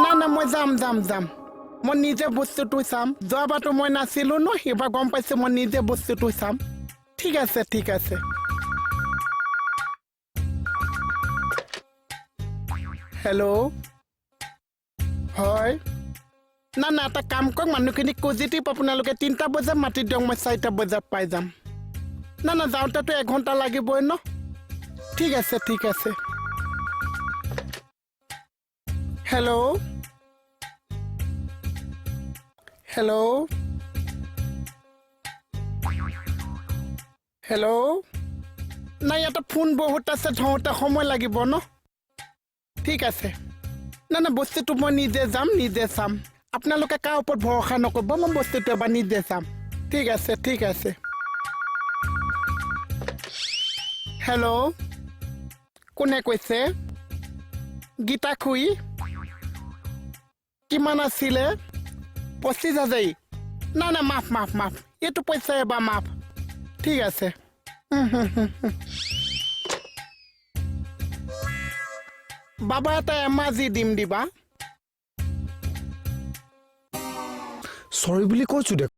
না মই যাম মই নিজে বস্তুটো চাম যোৱাবাৰতো মই নাছিলো ন এইবাৰ গম পাইছো মই নিজে বস্তুটো চাম ঠিক আছে হেল্ল' হয় না এটা কাম কৰক মানুহখিনি পজিটিভ আপোনালোকে 3টা বজাত মাতি দিয়ক মই 4টা বজাত পাই যাম না যাওঁতেতো 1 ঘণ্টা লাগিবই ন ঠিক আছে হেল্ল' নাই ইয়াতে ফোন বহুত আছে ধৰোঁতে সময় লাগিব ন ঠিক আছে না বস্তুটো মই নিজে যাম নিজে চাম আপোনালোকে কাৰ ওপৰত ভৰসা নকৰিব মই বস্তুটো এবাৰ নিজে চাম ঠিক আছে হেল্ল' কোনে কৈছে গীতা খুৰী কিমান আছিলে 25,000 না মাফ এইটো পইচা এবাৰ মাফ ঠিক আছে বাবা এটা এমাজি দিম দিবা চৰি বুলি কৈছো দেখ